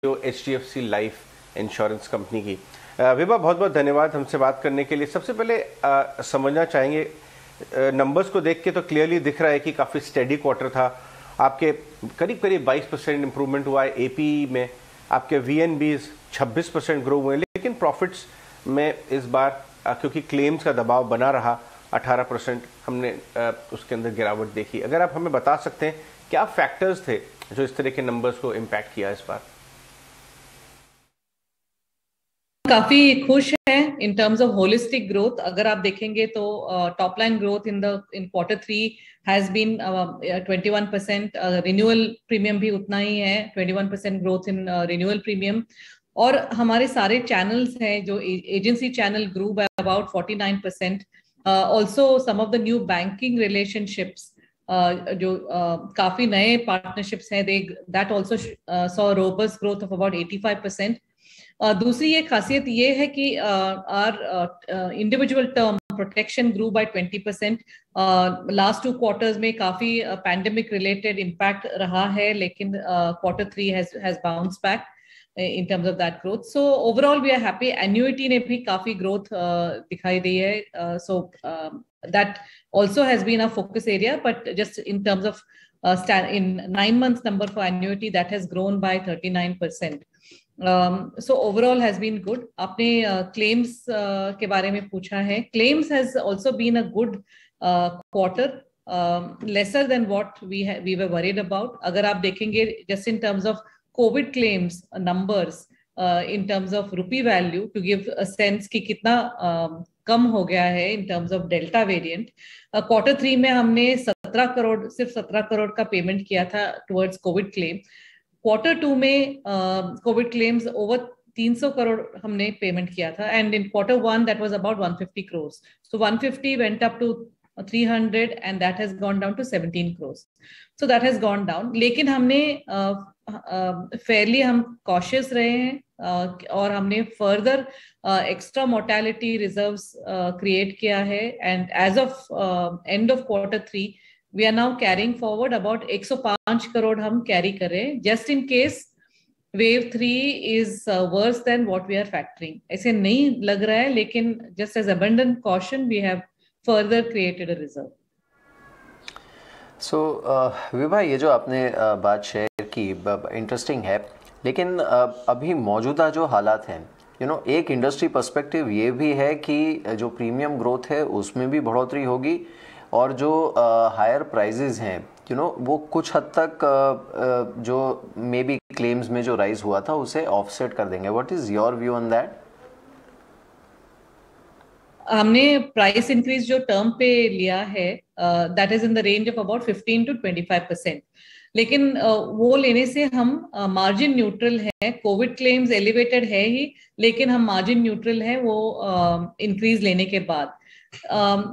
जो HDFC life insurance company की। विभा, बहुत बहुत धन्यवाद हमसे बात करने के लिए। सबसे पहले समझना चाहेंगे, नंबर्स को देख के तो क्लियरली दिख रहा है कि काफ़ी स्टेडी क्वार्टर था। आपके करीब करीब 22% इंप्रूवमेंट हुआ है एपी में, आपके VNBs 26% ग्रो हुए, लेकिन प्रॉफिट्स में इस बार क्योंकि क्लेम्स का दबाव बना रहा 18% हमने उसके अंदर गिरावट देखी। अगर आप हमें बता सकते हैं क्या फैक्टर्स थे जो इस तरह के नंबर्स को इम्पैक्ट किया इस बार? काफी खुश हैं in terms of holistic growth. अगर आप देखेंगे तो top line growth in Q3 has been 21%, renewal premium भी उतना ही है, 21% ग्रोथ इन रिन्यूअल प्रीमियम। और हमारे सारे चैनल्स हैं, जो agency channel grew by about 49%। Also some of the new banking relationships, जो काफी नए पार्टनरशिप्स हैं, that also saw robust growth of about 85%। दूसरी एक खासियत ये है कि our individual term protection grew by 20%। Last 2 quarters में काफी पैंडेमिक रिलेटेड इम्पैक्ट रहा है, लेकिन Q3 has bounced back in terms of that growth. So overall we are happy. Annuity ने भी काफी growth दिखाई दी है, so that also has been a focus area, but just in terms of in 9 months number for annuity, that has grown by 39%. So overall has been good. आपने claims के बारे में पूछा है. Claims has also been a good quarter, lesser than what we were worried about. अगर आप देखेंगे just in terms of COVID claims numbers, in terms of rupee value, to give a sense कि कितना कम हो गया है in terms of delta variant. Q3 में हमने 17 करोड़, सिर्फ 17 करोड़ का पेमेंट किया था towards COVID claim. Q2 में कोविड क्लेम्स ओवर 300 करोड़ हमने पेमेंट किया था, and in Q1 that was about 150 crores. So 150 went up to 300 and that has gone down to 17 crores. So that has gone down. लेकिन हमने fairly हम cautious रहे हैं, और हमने further extra mortality reserves create किया है, and as of end of Q3 we are now carrying forward about 105 crore हम carry कर रहे हैं, just in case wave 3 is worse than what we are factoring. ऐसे नहीं लग रहा है, लेकिन just as abundant caution we have further created a reserve. So Vibha, ये जो आपने बात शेयर की इंटरेस्टिंग है, लेकिन अभी मौजूदा जो हालात हैं, एक इंडस्ट्री पर्सपेक्टिव ये भी है कि जो प्रीमियम ग्रोथ है उसमें भी बढ़ोतरी होगी, और जो हायर प्राइजेज हैं वो कुछ हद तक जो मे बी क्लेम्स में जो राइज हुआ था उसे ऑफसेट कर देंगे. What is your view on that? हमने प्राइस इंक्रीज जो टर्म पे लिया है, that is in the range of about 15 to 25%, लेकिन वो लेने से हम मार्जिन न्यूट्रल है. कोविड क्लेम्स एलिवेटेड है ही, लेकिन हम मार्जिन न्यूट्रल है वो इंक्रीज लेने के बाद.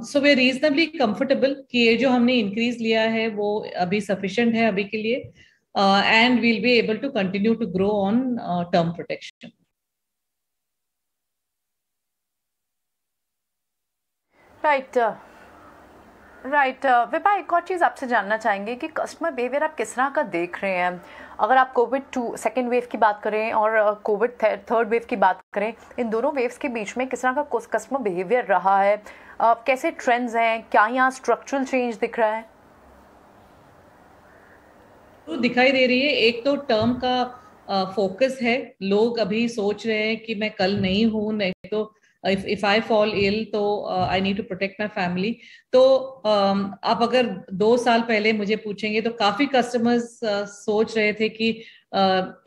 So we are reasonably comfortable कि ये जो हमने increase लिया है वो अभी sufficient है अभी के लिए, and we'll be able to continue to grow on term protection. Right. Vibha, एक और चीज़ आपसे जानना चाहेंगे कि कस्टमर बिहेवियर आप किस तरह का देख रहे हैं. अगर आप कोविड सेकेंड वेव की बात करें और कोविड थर्ड वेव की बात करें, इन दोनों वेव्स के बीच में किस तरह का कस्टमर बिहेवियर रहा है, कैसे ट्रेंड्स हैं, क्या यहाँ स्ट्रक्चरल चेंज दिख रहा है? तो दिखाई दे रही है. एक तो टर्म का फोकस है. लोग अभी सोच रहे हैं कि मैं कल नहीं हूँ, नहीं तो if I fall ill तो I need to protect my family. तो आप अगर 2 साल पहले मुझे पूछेंगे तो काफी कस्टमर्स सोच रहे थे कि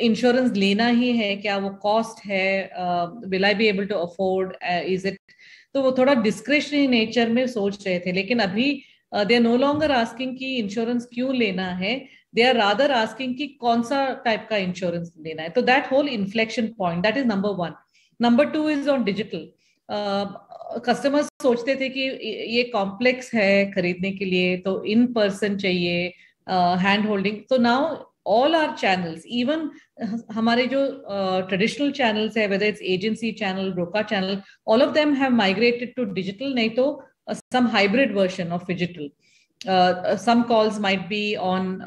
इंश्योरेंस लेना ही है क्या, वो कॉस्ट है, will I be able to afford, is it, तो वो थोड़ा डिस्क्रिशनरी नेचर में सोच रहे थे. लेकिन अभी they are no longer asking कि इंश्योरेंस क्यों लेना है, दे आर रादर आस्किंग कि कौन सा टाइप का इंश्योरेंस लेना है. तो that whole inflection point, that is number 1. Number 2 is on digital. Customers सोचते थे कि ये कॉम्प्लेक्स है खरीदने के लिए, तो इन पर्सन चाहिए, हैंड होल्डिंग. तो now all our channels, even हमारे जो traditional channels है, whether it's agency channel, broker channel, all of them have migrated to digital, नहीं तो some hybrid version of digital. some calls might be on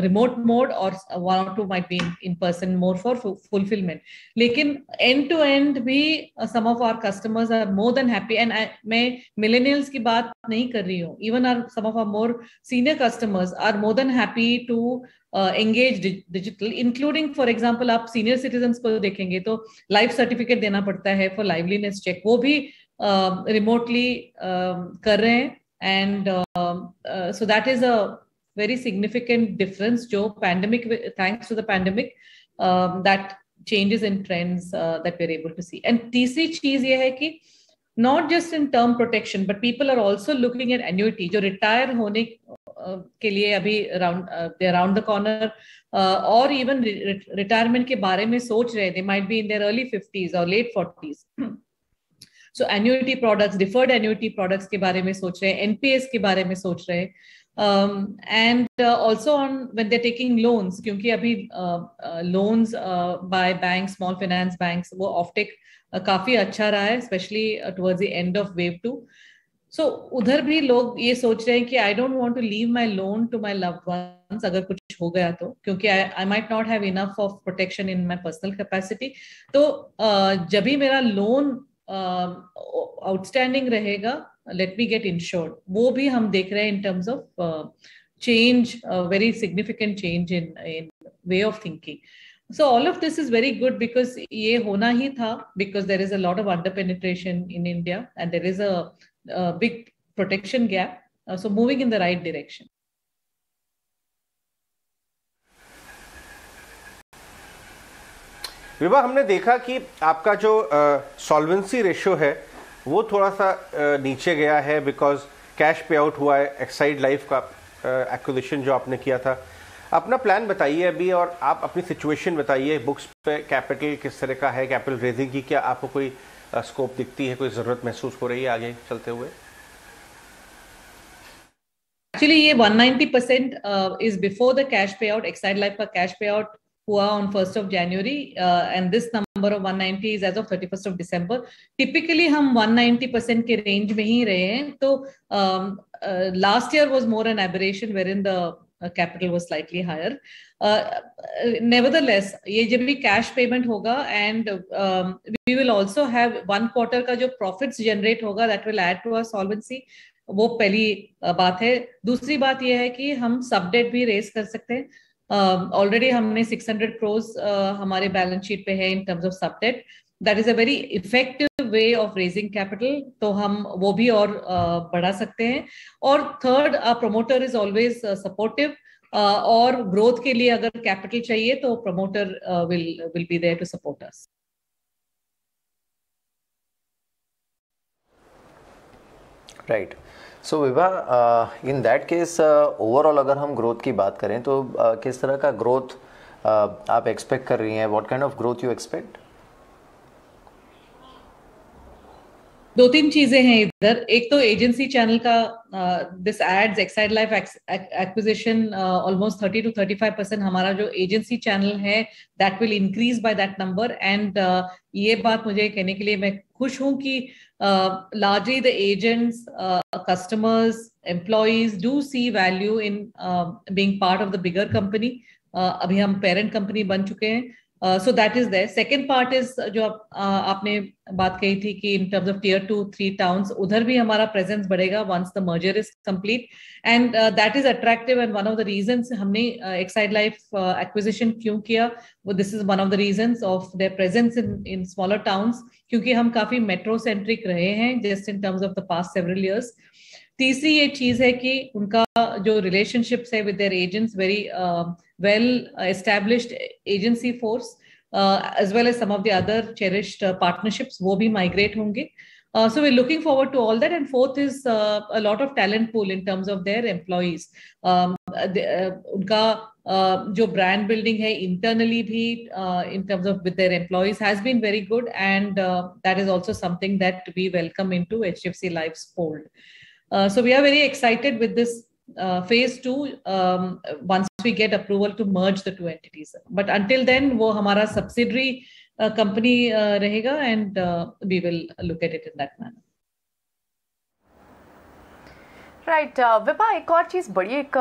remote mode, or one or two might be in person more for fulfillment. लेकिन end to end भी some of our customers are more than happy, and मैं millennials की बात नहीं कर रही हूँ, even some of our more senior customers are more than happy to engage digital, including for example आप senior citizens को देखेंगे तो life certificate देना पड़ता है for liveliness check, वो भी remotely कर रहे हैं. And so that is a very significant difference जो pandemic, thanks to the pandemic, that changes in trends that we're able to see. And तीसरी चीज ये है कि not just in term protection, but people are also looking at annuity जो retire होने के लिए अभी around the corner, और even retirement के बारे में सोच रहे, they might be in their early 50s or late 40s. So annuity products, deferred annuity products के बारे में सोच रहे हैं, NPS के बारे में सोच रहे हैं, and also on when they're taking loans, क्योंकि अभी loans by banks, small finance banks, वो offtake काफी अच्छा रहा है, especially towards the end of wave 2. So उधर भी लोग ये सोच रहे हैं कि I don't want to leave my loan to my loved ones अगर कुछ हो गया तो, क्योंकि I might not have enough of protection in my personal capacity. तो जब भी मेरा loan आउटस्टैंडिंग रहेगा, लेट मी गेट इंश्योर्ड, वो भी हम देख रहे हैं in terms of change, very significant change in way of thinking. So all of this is very good because ये होना ही था, because there is a lot of under penetration in India and there is a big protection gap, so moving in the right direction. Vibha, हमने देखा कि आपका जो solvency ratio है वो थोड़ा सा नीचे गया है बिकॉज कैश पे आउट हुआ है एक्साइड लाइफ का एक्विजिशन जो आपने किया था. अपना प्लान बताइए अभी, और आप अपनी सिचुएशन बताइए, बुक्स पे कैपिटल किस तरह का है, कैपिटल रेजिंग की क्या आपको कोई स्कोप दिखती है, कोई ज़रूरत महसूस हो रही है आगे चलते हुए? एक्चुअली ये 190% इज बिफोर द कैश पे आउट. एक्साइड लाइफ का कैश पे आउट हुआ on 1st of January, and this number of 190 is as of 31st of December. Typically हम 190% के रेंज में ही रहे हैं, तो last year was more an aberration wherein the capital was slightly higher. Nevertheless, ये जब भी कैश पेमेंट होगा and we will also have 1 quarter का जो profits generate होगा, that will add to our solvency. वो पहली बात है. दूसरी बात ये है कि हम सब डेट भी रेज कर सकते हैं. ऑलरेडी हमने 600 crores हमारे बैलेंस शीट पे है in terms of sub debt. That is a very effective way of raising capital, तो हम वो भी और बढ़ा सकते हैं. और third, promoter is always supportive, और ग्रोथ के लिए अगर कैपिटल चाहिए तो promoter will be there to support us. Right. So Vibha, in that case overall अगर हम ग्रोथ की बात करें तो किस तरह का ग्रोथ आप एक्सपेक्ट कर रही हैं? What kind of growth you expect? दो तीन चीजें हैं इधर. एक तो एजेंसी चैनल का, this adds Exide Life acquisition, almost 30 to 35% हमारा जो एजेंसी चैनल है that will increase by that number. And ये बात मुझे कहने के लिए मैं खुश हूं कि largely the agents, customers, employees do see value in being part of the bigger company. अभी हम parent company बन चुके हैं. So that is there. Second part is जो आपने बात कही थी कि in terms of tier 2-3 towns, उधर भी हमारा presence बढ़ेगा once the merger is complete, and that is attractive. And one of the reasons हमने Exide Life acquisition क्यों किया, this is one of the reasons of their presence in smaller towns, क्योंकि हम काफी metro centric रहे हैं just in terms of the past several years. तीसरी ये चीज है कि उनका जो रिलेशनशिप्स है with their agents, very well established agency force, as well as some of the other cherished partnerships, वो भी माइग्रेट होंगे. So we're looking forward to all that. And fourth is a lot of talent pool in terms of their employees. उनका जो brand building है internally भी in terms of with their employees has been very good, and that is also something that we welcome into HDFC Life's fold. So we are very excited with this phase 2 once we get approval to merge the two entities. But until then, वो हमारा subsidiary company रहेगा, and we will look at it in that manner. Right Vibha, एक और चीज़ बड़ी एक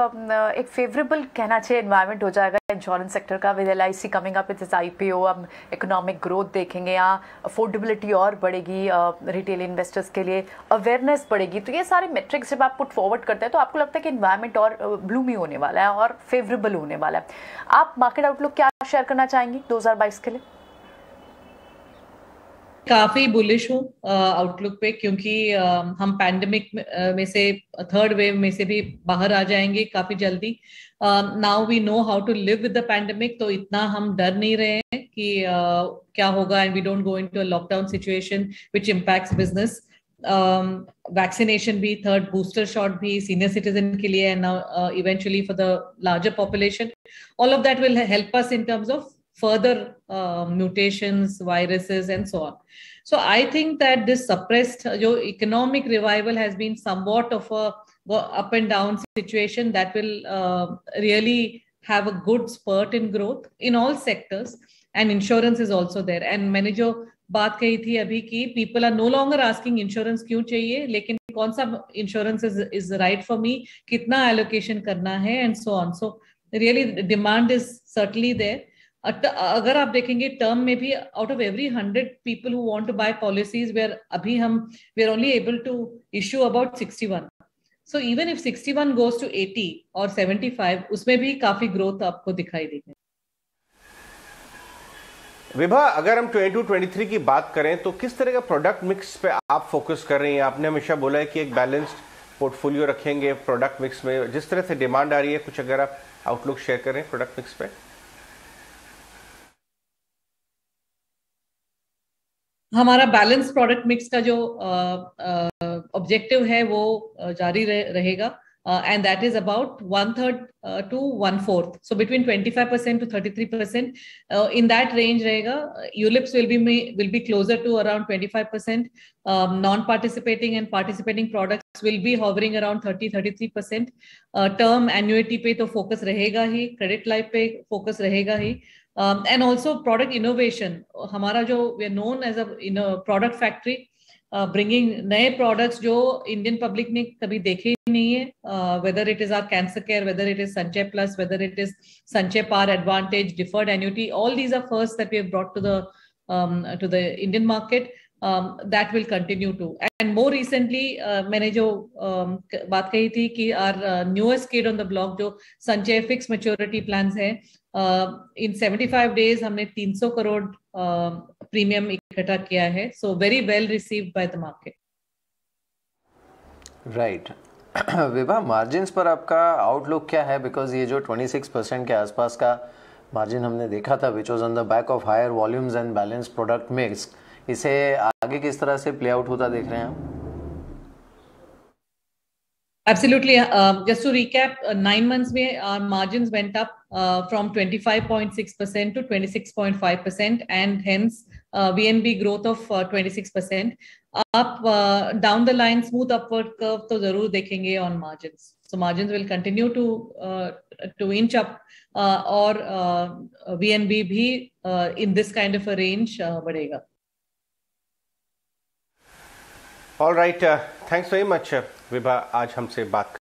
favourable कहना चाहिए environment हो जाएगा इंश्योरेंस सेक्टर का with LIC coming up with IPO। अब इकोनॉमिक ग्रोथ देखेंगे, यहाँ अफोर्डेबिलिटी और बढ़ेगी रिटेल इन्वेस्टर्स के लिए, अवेयरनेस बढ़ेगी। तो ये सारे मेट्रिक्स जब आप पुट फॉरवर्ड करते हैं तो आपको लगता है कि इन्वायरमेंट और ब्लूमी होने वाला है और फेवरेबल होने वाला है। आप मार्केट आउटलुक क्या शेयर करना चाहेंगी 2022 के लिए? काफी बुलिश हूँ आउटलुक पे, क्योंकि हम पैंडेमिक में से थर्ड वेव में से भी बाहर आ जाएंगे काफी जल्दी। Now we know how to live with the pandemic, तो इतना हम डर नहीं रहे हैं कि क्या होगा, and we don't go into a lockdown situation which impacts business. Vaccination भी, थर्ड बूस्टर शॉट भी सीनियर सिटीजन के लिए, and now eventually for the larger population, all of that will help us in terms of further mutations, viruses, and so on. So I think that this suppressed economic revival has been somewhat of a up and down situation that will really have a good spurt in growth in all sectors, and insurance is also there. And मैंने जो बात कही थी अभी की, people are no longer asking insurance क्यों चाहिए, लेकिन कौन सा insurance is right for me, कितना allocation करना है, and so on. So really demand is certainly there. अगर आप देखेंगे टर्म में भी, out of every 100 people who want to buy policies, where अभी we are only able to issue about 61. So even if 61 goes to 80 और 75, उसमें भी काफी ग्रोथ आपको दिखाई देगी। विभा, अगर हम 22-23 की बात करें तो किस तरह का प्रोडक्ट मिक्स पे आप फोकस कर रही हैं? आपने हमेशा बोला है कि एक बैलेंस्ड पोर्टफोलियो रखेंगे प्रोडक्ट मिक्स में। जिस तरह से डिमांड आ रही है, कुछ अगर आप आउटलुक शेयर करें प्रोडक्ट मिक्स पे। हमारा बैलेंस प्रोडक्ट मिक्स का जो ऑब्जेक्टिव है वो जारी रहेगा, and that is about 1/3 to 1/4, so between 25% to 33%, in that range रहेगा. ULIPs will be closer to around 25%. Non-participating and participating products will be hovering around 30-33%. Term annuity पे तो focus रहेगा ही, credit life पे focus रहेगा ही. And also product innovation, हमारा जो we are known as a product factory, bringing नए products जो Indian public ने कभी देखे ही नहीं है, whether it is our cancer care, whether it is Sanchay Plus, whether it is Sanchay Par Advantage, deferred annuity, all these are first that we have brought to the Indian market. That will continue to, and more recently मैंने जो बात कही थी कि our newest kid on the block जो Sanchay fixed maturity plans है, in 75 days हमने 300 crore premium इकट्ठा किया है, so very well received by the market. Right. Vibha, margins पर आपका आउटलुक क्या है? बिकॉज ये जो 26% के आसपास का मार्जिन हमने देखा था, which was on the back of higher volumes and balance product mix, इसे आगे किस तरह से प्ले आउट होता देख रहे हैं आप? Absolutely. Just to recap, 9 months में our margins went up from 25.6% to 26.5%, and hence VNB growth of 26%. आप down the line smooth upward curve तो जरूर देखेंगे on margins. So margins will continue to inch up, और VNB भी in this kind of a range बढ़ेगा. All right, thanks very much, Vibha, आज हमसे बात